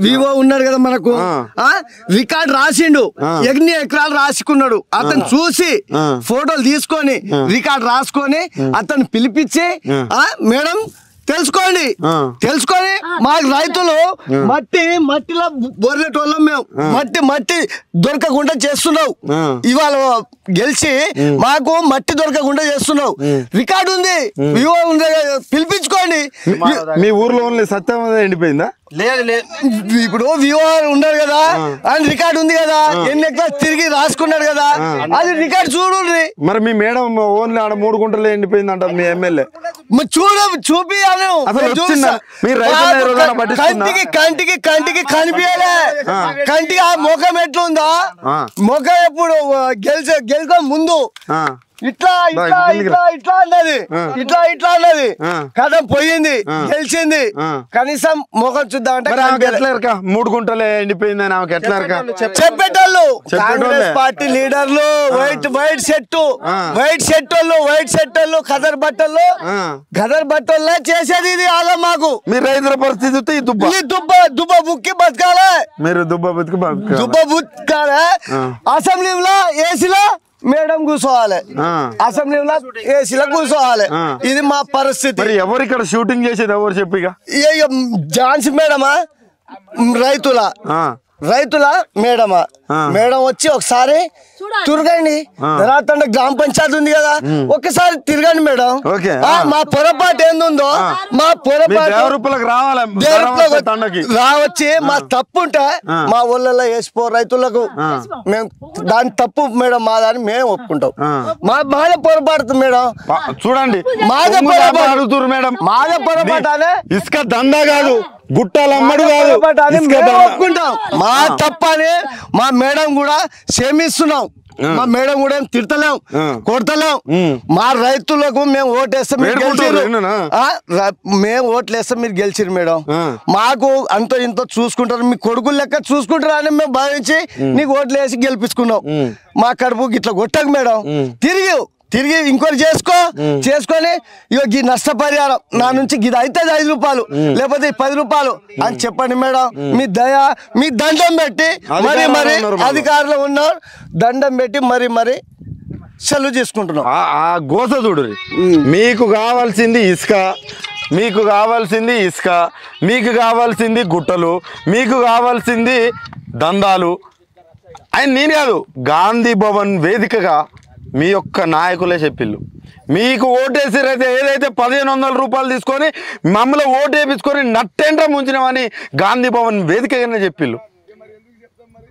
Vivo ఉన్నాడు కదా మనకు రికార్డ్ రాసిండు ఎన్ని ఎకరాలు రాసుకున్నాడు అతను చూసి ఫోటోలు తీసుకొని రికార్డ్ రాసుకొని అతను పిలిపించి మేడం తెలుసుకోండి మాకు రైతులు మట్టిలో బొర్రెటోళ్ళం మేము మట్టి దొరకకుండా చేస్తున్నావు ఇవాళ గెలిచి మాకు మట్టి దొరకకుండా చేస్తున్నావు రికార్డు ఉంది వివో ఉంది పిలిపించుకోండి మీ ఊర్లో ఓన్లీ సత్యం ఎండిపోయిందా లేదు ఇప్పుడు వివో ఉన్నారు కదా అని రికార్డు ఉంది కదా ఎన్ని ఎకరాలు తిరిగి రాసుకున్నాడు కదా అది రికార్డు చూడండి మరి మీ మేడం ఓన్లీ ఆడ 3 గుంటలు ఎండిపోయింది అంటారు మీ ఎమ్మెల్యే చూపి కంటికి కనిపించలే కంటికి ఆ ముఖం ఎట్లుందా ముఖం ఎప్పుడు గెలుక ముందు ఇట్లా అన్నది కథ పోయింది గెలిచింది కనీసం ముఖం చూద్దామంటే 3 గుంటలే ఎండిపోయింది అని ఆమెకి ఎట్లా చెప్పేటోళ్ళు కాంగ్రెస్ పార్టీ లీడర్లు వైట్ షర్ట్ వాళ్ళు ఖదర్ బట్టల్లో చేసేది ఇది ఆగా మాకు మీరు రైతుల పరిస్థితి దుబ్బ బుక్కి బతకాలే మీరు దుబ్బ బతుకాలే అసెంబ్లీలో ఏసీలో మేడం కూర్చోవాలి అసెంబ్లీలో ఏసీలో కూర్చోవాలి ఇది మా పరిస్థితి ఎవరు ఇక్కడ షూటింగ్ చేసేది ఎవరు చెప్పిగా ఝాన్సీ మేడమా రైతుల మేడం వచ్చి ఒకసారి తిరగండి ధరాతండ గ్రామ పంచాయతీ ఉంది కదా ఒక్కసారి తిరగండి మేడం మా పొరపాటు ఏందో మా పొరపాటు రావచ్చి మా తప్పు ఉంటే మా ఊళ్ళలో వేసిపో రైతులకు మేము దాని తప్పు మేడం మా దాన్ని మేము ఒప్పుకుంటాం మాదే పొరపాటు మేడం చూడండి మాదే పొరపాటు అనే ఇసుక దందా కాదు గుట్టలు అమ్మడు ఒప్పుకుంటాం మా తప్పని మా మేడం కూడా క్షమిస్తున్నాం మా మేడం కూడా తిడతలేం కొడతలేం మా రైతులకు మేము ఓటేస్తే మేము ఓట్లేస్తే మీరు గెలిచిరు మేడం మాకు అంత ఇంత చూసుకుంటారు మీ కొడుకులు లెక్క చూసుకుంటారు అని మేము భావించి నీకు ఓట్లు వేసి గెలిపించుకున్నాం మా కడుపుకి ఇట్లా కొట్టకు మేడం తిరిగి ఇంకోటి చేసుకొని ఇగో ఈ నష్టపరిహారం నా నుంచి ఇది అయితే 5 రూపాయలు లేకపోతే 10 రూపాయలు అని చెప్పండి మేడం మీ దండం పెట్టి మరి అధికారులు ఉన్నారు దండం పెట్టి మరి సెలవు చేసుకుంటున్నాం ఆ గోస చూడు మీకు కావాల్సింది ఇసుక మీకు కావాల్సింది గుట్టలు మీకు కావాల్సింది దందాలు ఆయన నేను కాదు గాంధీ భవన్ వేదికగా మీ యొక్క నాయకులే చెప్పిళ్ళు మీకు ఓటేసిరైతే ఏదైతే 1500 రూపాయలు తీసుకొని మమ్మల్ని ఓటు వేయించుకొని నట్టేంట్రా ముంచినామని గాంధీ భవన్ వేదికగానే చెప్పిళ్ళు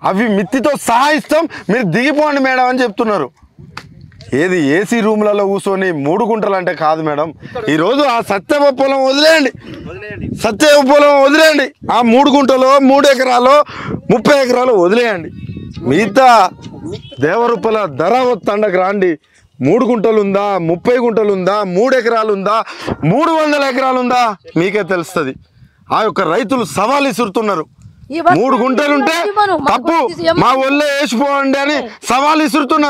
అవి మిత్తితో సహా ఇస్తాం మీరు దిగిపోండి మేడం అని చెప్తున్నారు ఏది ఏసీ రూమ్లలో కూర్చొని 3 గుంటలు అంటే కాదు మేడం ఈరోజు ఆ సత్యవ పొలం వదిలేయండి ఆ 3 గుంటలో 3 ఎకరాలు 30 ఎకరాలు వదిలేయండి మిగతా దేవరూపల ధర తండకు రాండి 3 గుంటలు ఉందా 30 గుంటలు ఉందా 3 ఎకరాలు ఉందా 300 ఎకరాలు ఉందా మీకే తెలుస్తుంది ఆ యొక్క రైతులు సవాల్ ఇసురుతున్నారు 3 గుంటలుంటే తప్పు మా ఒళ్ళే వేసిపోండి అని సవాల్ ఇసురుతున్నారు